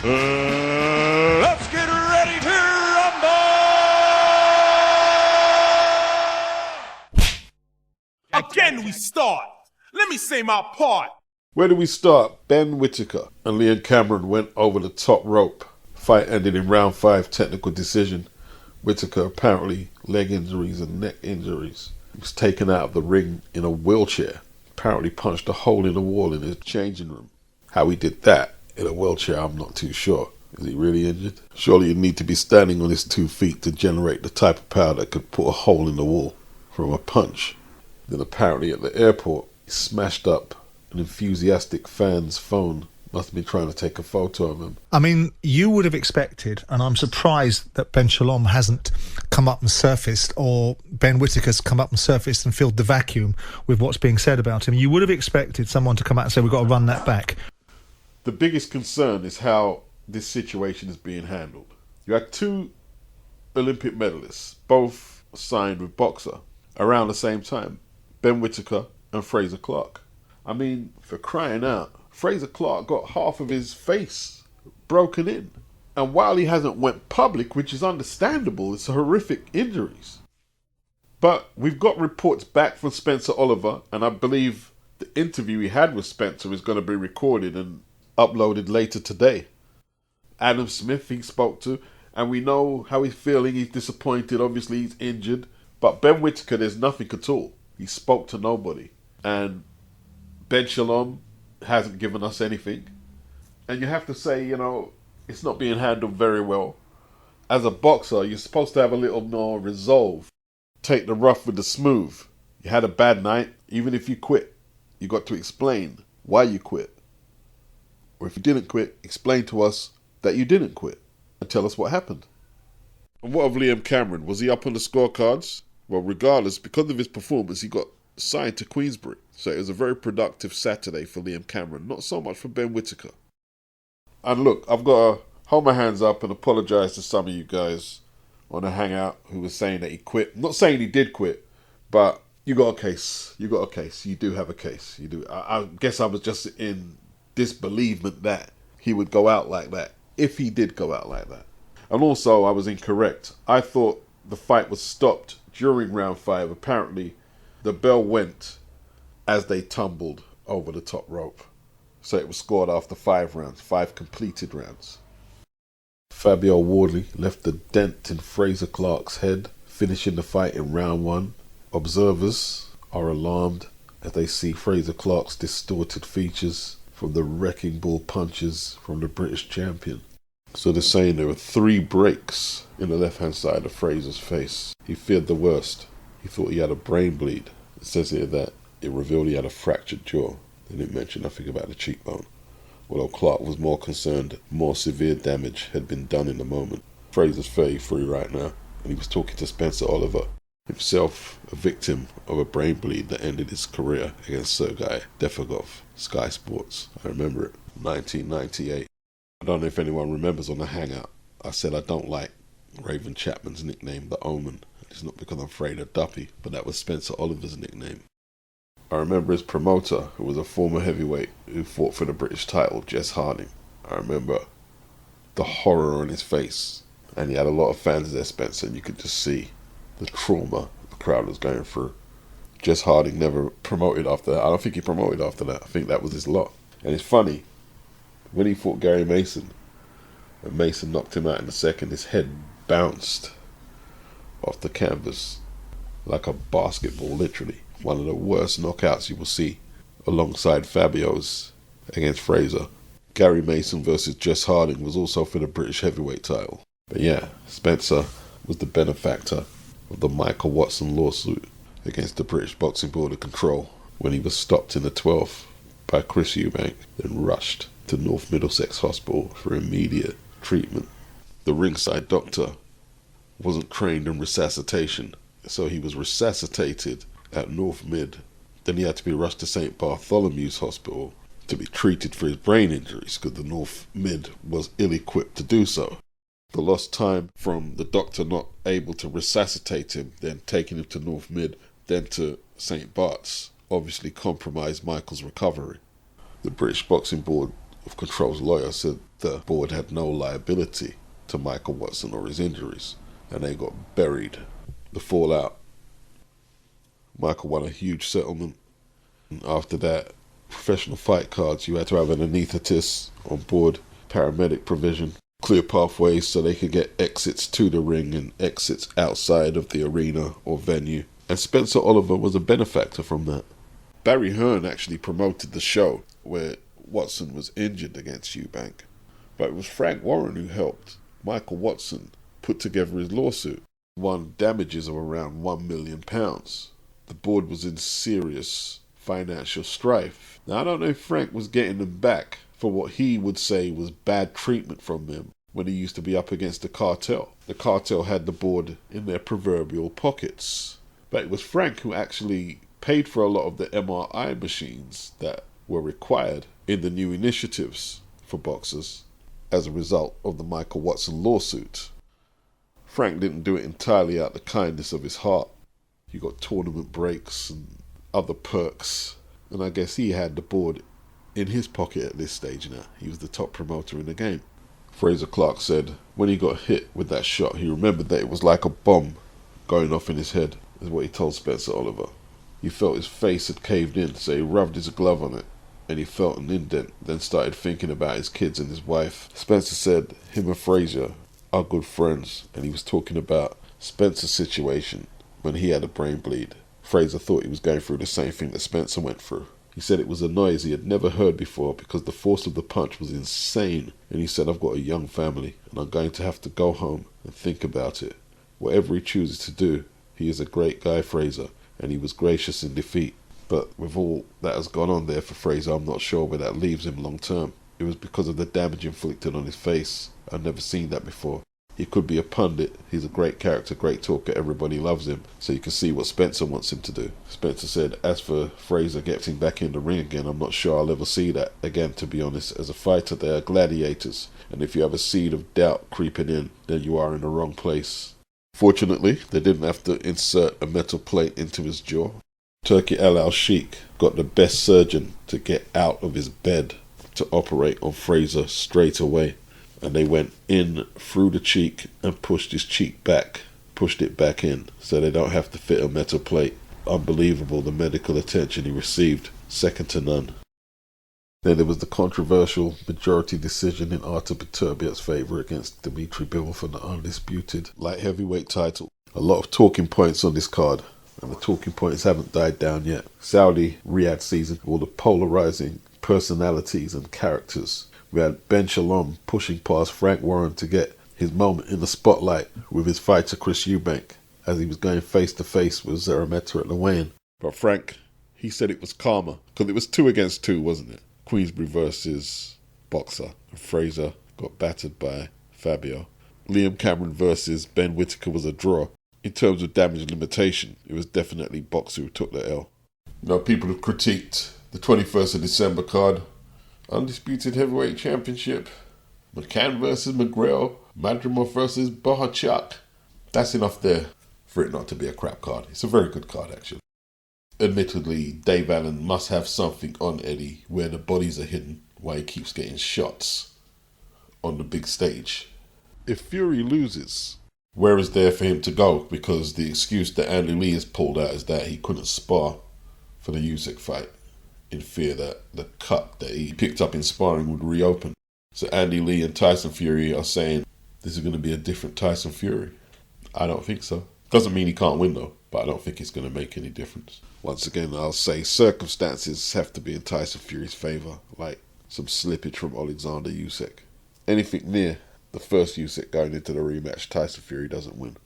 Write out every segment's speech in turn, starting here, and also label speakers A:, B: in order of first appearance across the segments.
A: Let's get ready to rumble! Again we start. Let me say my part.
B: Where do we start? Ben Whittaker and Liam Cameron went over the top rope. Fight ended in round 5, technical decision. Whittaker, apparently leg injuries and neck injuries, was taken out of the ring in a wheelchair. Apparently punched a hole in the wall in his changing room. How he did that in a wheelchair, I'm not too sure. Is he really injured? Surely he'd need to be standing on his 2 feet to generate the type of power that could put a hole in the wall from a punch. Then apparently at the airport, he smashed up an enthusiastic fan's phone. Must have been trying to take a photo of him.
C: I mean, you would have expected, and I'm surprised that Ben Shalom hasn't come up and surfaced, or Ben Whittaker's come up and surfaced and filled the vacuum with what's being said about him. You would have expected someone to come out and say, we've got to run that back.
B: The biggest concern is how this situation is being handled. You had 2 Olympic medalists, both signed with Boxer, around the same time. Ben Whittaker and Frazer Clarke. I mean, for crying out, Frazer Clarke got half of his face broken in. And while he hasn't went public, which is understandable, it's horrific injuries. But we've got reports back from Spencer Oliver, and I believe the interview he had with Spencer is going to be recorded and uploaded later today. Adam Smith he spoke to, and we know how he's feeling. He's disappointed, obviously he's injured. But Ben Whittaker, there's nothing at all. He spoke to nobody. And Ben Shalom hasn't given us anything. And you have to say, you know, it's not being handled very well. As a boxer, you're supposed to have a little more resolve. Take the rough with the smooth. You had a bad night, even if you quit, you got to explain why you quit. Or if you didn't quit, explain to us that you didn't quit and tell us what happened. And what of Liam Cameron? Was he up on the scorecards? Well, regardless, because of his performance, he got signed to Queensbury. So it was a very productive Saturday for Liam Cameron, not so much for Ben Whittaker. And look, I've got to hold my hands up and apologise to some of you guys on a hangout who was saying that he quit. I'm not saying he did quit, but you got a case. You got a case. You do have a case. You do. I guess I was just in disbelievement that he would go out like that, if he did go out like that. And also, I was incorrect. I thought the fight was stopped during round 5. Apparently, the bell went as they tumbled over the top rope. So it was scored after 5 rounds, 5 completed rounds. Fabio Wardley left a dent in Frazer Clarke's head, finishing the fight in round 1. Observers are alarmed as they see Frazer Clarke's distorted features from the wrecking ball punches from the British champion. So they're saying there were 3 breaks in the left-hand side of Frazer's face. He feared the worst. He thought he had a brain bleed. It says here that it revealed he had a fractured jaw. They didn't mention nothing about the cheekbone. Although Clarke was more concerned, more severe damage had been done in the moment. Frazer's 33 right now, and he was talking to Spencer Oliver, himself a victim of a brain bleed that ended his career against Sergei Defagov, Sky Sports. I remember it, 1998. I don't know if anyone remembers on the hangout, I said I don't like Raven Chapman's nickname, The Omen. It's not because I'm afraid of Duppy, but that was Spencer Oliver's nickname. I remember his promoter, who was a former heavyweight who fought for the British title, Jess Harding. I remember the horror on his face. And he had a lot of fans there, Spencer, and you could just see the trauma the crowd was going through. Jess Harding never promoted after that. I don't think he promoted after that. I think that was his lot. And it's funny, when he fought Gary Mason, and Mason knocked him out in the second, his head bounced off the canvas like a basketball, literally. One of the worst knockouts you will see, alongside Fabio's against Frazer. Gary Mason versus Jess Harding was also for the British heavyweight title. But yeah, Spencer was the benefactor of the Michael Watson lawsuit against the British Boxing Board of Control when he was stopped in the 12th by Chris Eubank, then rushed to North Middlesex Hospital for immediate treatment. The ringside doctor wasn't trained in resuscitation, so he was resuscitated at North Mid. Then he had to be rushed to St. Bartholomew's Hospital to be treated for his brain injuries because the North Mid was ill-equipped to do so. The lost time from the doctor not able to resuscitate him, then taking him to North Mid, then to St. Bart's, obviously compromised Michael's recovery. The British Boxing Board of Control's lawyer said the board had no liability to Michael Watson or his injuries, and they got buried. The fallout. Michael won a huge settlement. And after that, professional fight cards, you had to have an anaesthetist on board, paramedic provision, clear pathways so they could get exits to the ring and exits outside of the arena or venue. And Spencer Oliver was a benefactor from that. Barry Hearn actually promoted the show where Watson was injured against Eubank, but it was Frank Warren who helped Michael Watson put together his lawsuit, won damages of around £1 million. The board was in serious financial strife. Now, I don't know if Frank was getting them back for what he would say was bad treatment from them when he used to be up against the cartel. The cartel had the board in their proverbial pockets. But it was Frank who actually paid for a lot of the MRI machines that were required in the new initiatives for boxers as a result of the Michael Watson lawsuit. Frank didn't do it entirely out of the kindness of his heart. You got tournament breaks and other perks, and I guess he had the board in his pocket at this stage now. He was the top promoter in the game. Frazer Clarke said when he got hit with that shot, he remembered that it was like a bomb going off in his head, is what he told Spencer Oliver. He felt his face had caved in, so he rubbed his glove on it, and he felt an indent, then started thinking about his kids and his wife. Spencer said him and Frazer are good friends, and he was talking about Spencer's situation when he had a brain bleed. Frazer thought he was going through the same thing that Spencer went through. He said it was a noise he had never heard before because the force of the punch was insane, and he said, I've got a young family, and I'm going to have to go home and think about it. Whatever he chooses to do, he is a great guy, Frazer, and he was gracious in defeat. But with all that has gone on there for Frazer, I'm not sure where that leaves him long term. It was because of the damage inflicted on his face. I've never seen that before. He could be a pundit. He's a great character, great talker. Everybody loves him. So you can see what Spencer wants him to do. Spencer said, as for Frazer getting back in the ring again, I'm not sure I'll ever see that again, to be honest. As a fighter, they are gladiators. And if you have a seed of doubt creeping in, then you are in the wrong place. Fortunately, they didn't have to insert a metal plate into his jaw. Turki Al-Sheikh got the best surgeon to get out of his bed to operate on Frazer straight away. And they went in through the cheek and pushed his cheek back, pushed it back in, so they don't have to fit a metal plate. Unbelievable, the medical attention he received, second to none. Then there was the controversial majority decision in Artur Beterbiev's favour against Dimitri Bivol for the undisputed light heavyweight title. A lot of talking points on this card, and the talking points haven't died down yet. Saudi Riyadh season, all the polarising personalities and characters. We had Ben Shalom pushing past Frank Warren to get his moment in the spotlight with his fighter Chris Eubank as he was going face to face with Zerameta at the weigh-in. But Frank, he said it was karma, because it was 2 against 2, wasn't it? Queensbury versus Boxer, and Frazer got battered by Fabio. Liam Cameron versus Ben Whittaker was a draw. In terms of damage limitation, it was definitely Boxer who took the L. Now, people have critiqued the 21st of December card. Undisputed Heavyweight Championship. McCann versus McGrail. Madrimov versus Bohachuk. That's enough there for it not to be a crap card. It's a very good card, actually. Admittedly, Dave Allen must have something on Eddie where the bodies are hidden while he keeps getting shots on the big stage. If Fury loses, where is there for him to go? Because the excuse that Andy Lee has pulled out is that he couldn't spar for the Usyk fight, in fear that the cut that he picked up in sparring would reopen. So Andy Lee and Tyson Fury are saying this is going to be a different Tyson Fury. I don't think so. Doesn't mean he can't win though, but I don't think it's going to make any difference. Once again, I'll say circumstances have to be in Tyson Fury's favour, like some slippage from Alexander Usyk. Anything near the first Usyk going into the rematch, Tyson Fury doesn't win.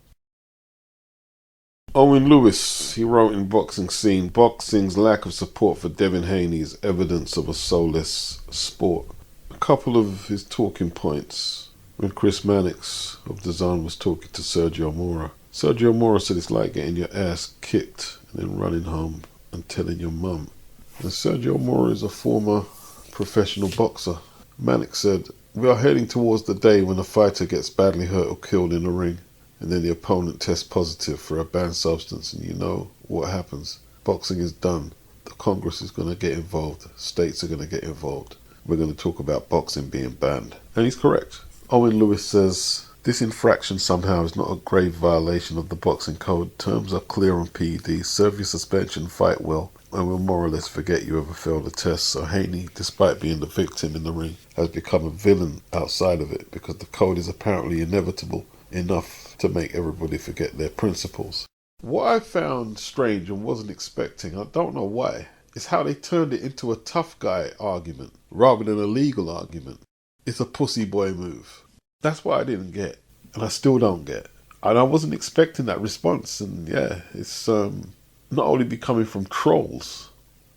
B: Owen Lewis, he wrote in Boxing Scene, boxing's lack of support for Devin Haney is evidence of a soulless sport. A couple of his talking points when Chris Mannix of The Zone was talking to Sergio Mora. Sergio Mora said it's like getting your ass kicked and then running home and telling your mum. And Sergio Mora is a former professional boxer. Mannix said, we are heading towards the day when a fighter gets badly hurt or killed in the ring, and then the opponent tests positive for a banned substance, and you know what happens. Boxing is done. The Congress is going to get involved. States are going to get involved. we're going to talk about boxing being banned. And he's correct. Owen Lewis says, this infraction somehow is not a grave violation of the boxing code. Terms are clear on PED. Serve your suspension, fight well, and we'll more or less forget you ever failed a test. So Haney, despite being the victim in the ring, has become a villain outside of it because the code is apparently inevitable enough to make everybody forget their principles. What I found strange and wasn't expecting, I don't know why, is how they turned it into a tough guy argument rather than a legal argument. It's a pussy boy move. That's what I didn't get, and I still don't get. And I wasn't expecting that response, and yeah, it's not only be coming from trolls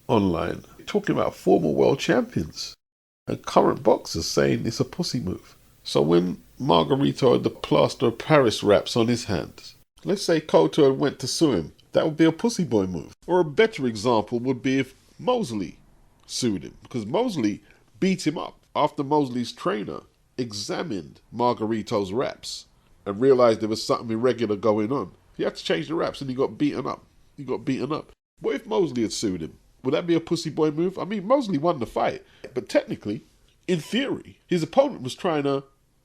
B: online, talking about former world champions and current boxers saying it's a pussy move. So when Margarito had the plaster of Paris wraps on his hands, let's say Cotto had went to sue him, that would be a pussy boy move. Or a better example would be if Mosley sued him, because Mosley beat him up after Mosley's trainer examined Margarito's wraps and realised there was something irregular going on. He had to change the wraps and he got beaten up. What if Mosley had sued him? Would that be a pussy boy move? I mean, Mosley won the fight, but technically, in theory, his opponent was trying to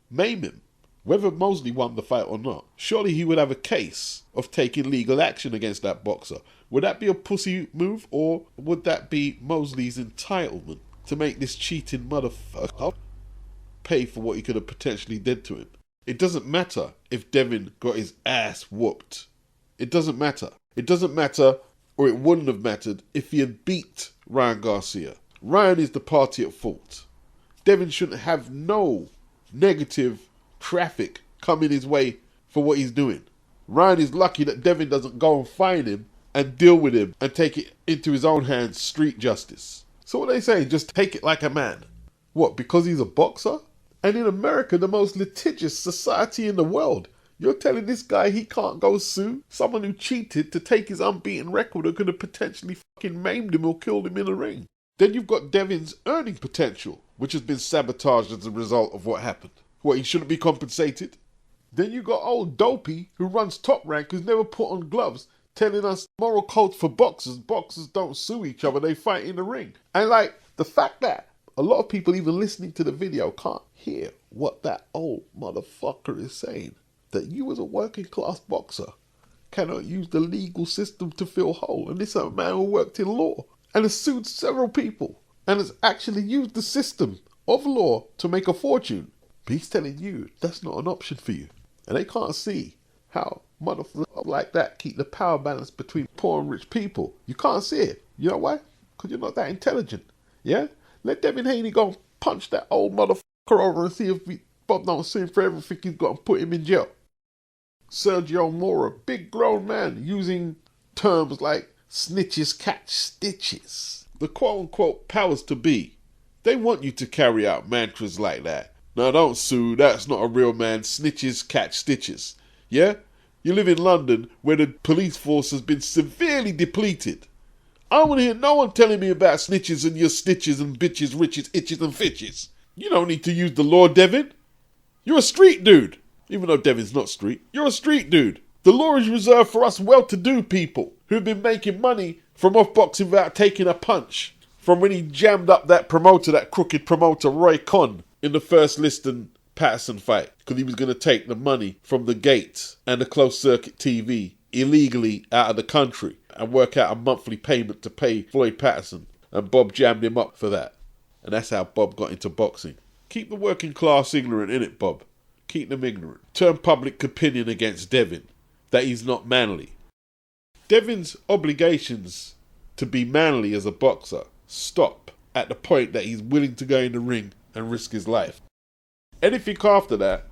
B: maim him. Whether Mosley won the fight or not, surely he would have a case of taking legal action against that boxer. Would that be a pussy move, or would that be Mosley's entitlement to make this cheating motherfucker pay for what he could have potentially did to him? It doesn't matter if Devin got his ass whooped. It doesn't matter. It doesn't matter, or it wouldn't have mattered, if he had beat Ryan Garcia. Ryan is the party at fault. Devin shouldn't have no negative traffic coming his way for what he's doing. Ryan is lucky that Devin doesn't go and find him and deal with him and take it into his own hands, street justice. So what they say, just take it like a man. What, because he's a boxer? And in America, the most litigious society in the world, you're telling this guy he can't go sue someone who cheated to take his unbeaten record and could have potentially fucking maimed him or killed him in the ring. Then you've got Devin's earning potential, which has been sabotaged as a result of what happened. What, he shouldn't be compensated? Then you got old Dopey, who runs Top Rank, who's never put on gloves, telling us moral codes for boxers. Boxers don't sue each other, they fight in the ring. And like, the fact that a lot of people even listening to the video can't hear what that old motherfucker is saying. That you as a working class boxer cannot use the legal system to feel whole. And this is a man who worked in law and has sued several people and has actually used the system of law to make a fortune. But he's telling you that's not an option for you. And they can't see how motherfuckers like that keep the power balance between poor and rich people. You can't see it. You know why? Because you're not that intelligent. Yeah? Let Devin Haney go and punch that old motherfucker over and see if Bob don't sue him for everything he's got and put him in jail. Sergio Mora, big grown man, using terms like snitches catch stitches. The quote-unquote powers to be, they want you to carry out mantras like that. No, don't sue, that's not a real man, snitches catch stitches. Yeah? You live in London where the police force has been severely depleted. I don't want to hear no one telling me about snitches and your stitches and bitches, riches, itches and fitches. You don't need to use the law, Devin. You're a street dude. Even though Devin's not street, you're a street dude. The law is reserved for us well-to-do people who've been making money from off-boxing without taking a punch. From when he jammed up that promoter, that crooked promoter, Roy Conn, in the first Liston Patterson fight, because he was going to take the money from the gates and the closed-circuit TV illegally out of the country and work out a monthly payment to pay Floyd Patterson. And Bob jammed him up for that. And that's how Bob got into boxing. Keep the working class ignorant, innit, Bob? Keep them ignorant. Turn public opinion against Devin, that he's not manly. Devin's obligations to be manly as a boxer stop at the point that he's willing to go in the ring and risk his life. Anything after that,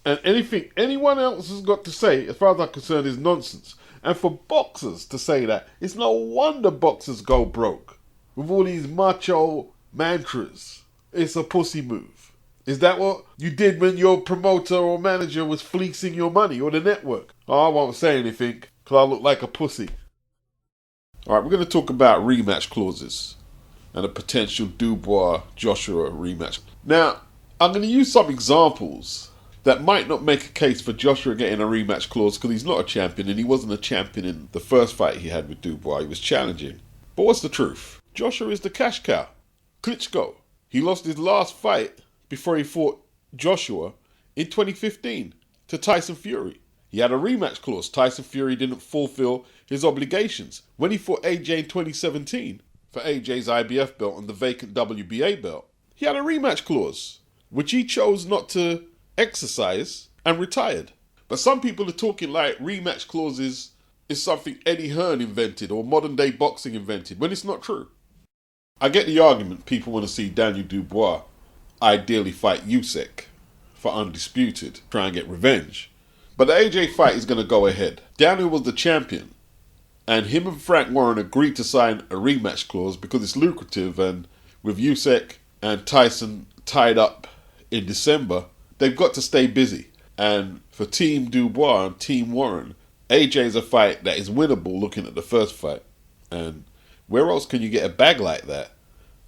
B: and anything anyone else has got to say, as far as I'm concerned, is nonsense. And for boxers to say that, it's no wonder boxers go broke. With all these macho mantras. It's a pussy move. Is that what you did when your promoter or manager was fleecing your money, or the network? Oh, I won't say anything because I look like a pussy. Alright, we're going to talk about rematch clauses and a potential Dubois-Joshua rematch. Now, I'm going to use some examples that might not make a case for Joshua getting a rematch clause because he's not a champion and he wasn't a champion in the first fight he had with Dubois. He was challenging. But what's the truth? Joshua is the cash cow. Klitschko. He lost his last fight before he fought Joshua in 2015 to Tyson Fury. He had a rematch clause. Tyson Fury didn't fulfill his obligations. When he fought AJ in 2017 for AJ's IBF belt and the vacant WBA belt, he had a rematch clause, which he chose not to exercise and retired. But some people are talking like rematch clauses is something Eddie Hearn invented or modern day boxing invented, when it's not true. I get the argument people want to see Daniel Dubois ideally fight Usyk for undisputed, try and get revenge. But the AJ fight is going to go ahead. Daniel was the champion, and him and Frank Warren agreed to sign a rematch clause because it's lucrative, and with Usyk and Tyson tied up in December, they've got to stay busy. And for Team Dubois and Team Warren, AJ is a fight that is winnable looking at the first fight. And where else can you get a bag like that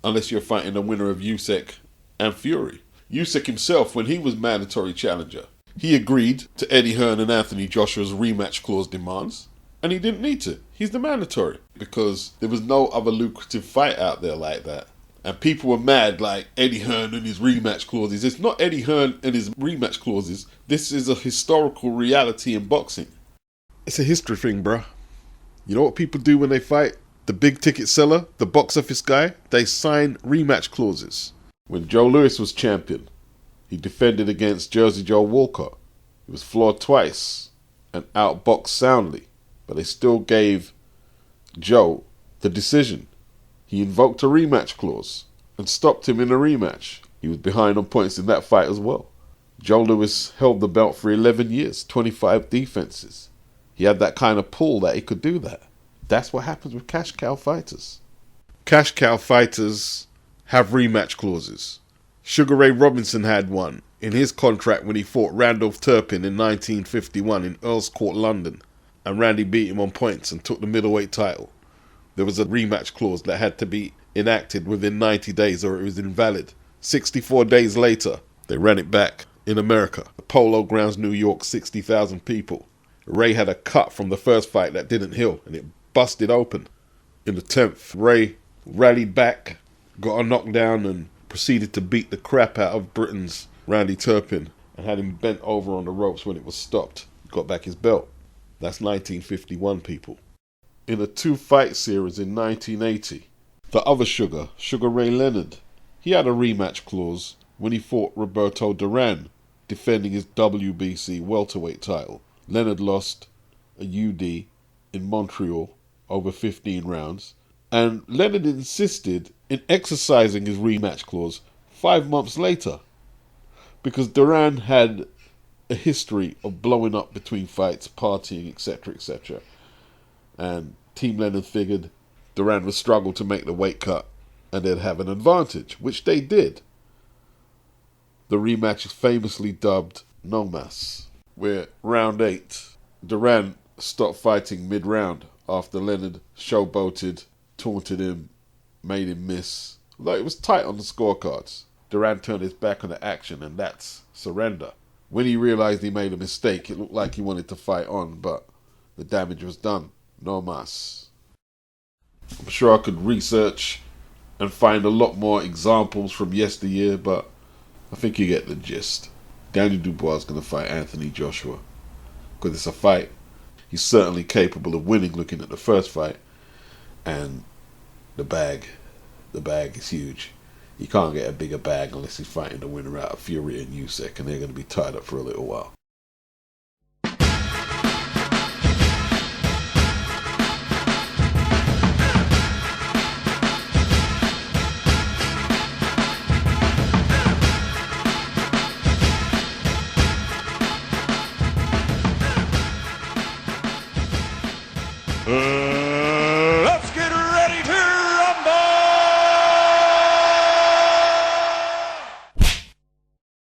B: unless you're fighting the winner of Usyk and Fury? Usyk himself, when he was mandatory challenger, he agreed to Eddie Hearn and Anthony Joshua's rematch clause demands, and he didn't need to. He's the mandatory because there was no other lucrative fight out there like that. And people were mad like Eddie Hearn and his rematch clauses. It's not Eddie Hearn and his rematch clauses. This is a historical reality in boxing. It's a history thing, bruh. You know what people do when they fight? The big ticket seller, the box office guy, they sign rematch clauses. When Joe Louis was champion, he defended against Jersey Joe Walcott. He was floored twice and outboxed soundly, but they still gave Joe the decision. He invoked a rematch clause and stopped him in a rematch. He was behind on points in that fight as well. Joe Louis held the belt for 11 years, 25 defenses. He had that kind of pull that he could do that. That's what happens with cash cow fighters. Cash cow fighters have rematch clauses. Sugar Ray Robinson had one in his contract when he fought Randolph Turpin in 1951 in Earl's Court, London, and Randy beat him on points and took the middleweight title. There was a rematch clause that had to be enacted within 90 days or it was invalid. 64 days later, they ran it back in America. The Polo Grounds, New York, 60,000 people. Ray had a cut from the first fight that didn't heal, and it busted open. In the 10th, Ray rallied back, got a knockdown, and proceeded to beat the crap out of Britain's Randy Turpin and had him bent over on the ropes when it was stopped. Got back his belt. That's 1951, people. In a 2-fight series in 1980, the other Sugar Ray Leonard, he had a rematch clause when he fought Roberto Duran, defending his WBC welterweight title. Leonard lost a UD in Montreal over 15 rounds, and Leonard insisted in exercising his rematch clause 5 months later because Duran had a history of blowing up between fights, partying, etc., etc. And Team Leonard figured Duran would struggle to make the weight cut and they'd have an advantage, which they did. The rematch is famously dubbed No Mas, where round 8, Duran stopped fighting mid-round after Leonard showboated, taunted him, made him miss. Although it was tight on the scorecards, Duran turned his back on the action, and that's surrender. When he realized he made a mistake, it looked like he wanted to fight on, but the damage was done. No mas. I'm sure I could research and find a lot more examples from yesteryear, but I think you get the gist. Daniel Dubois is going to fight Anthony Joshua because it's a fight he's certainly capable of winning looking at the first fight, and the bag is huge. You can't get a bigger bag unless he's fighting the winner out of Fury and Usyk, and they're going to be tied up for a little while.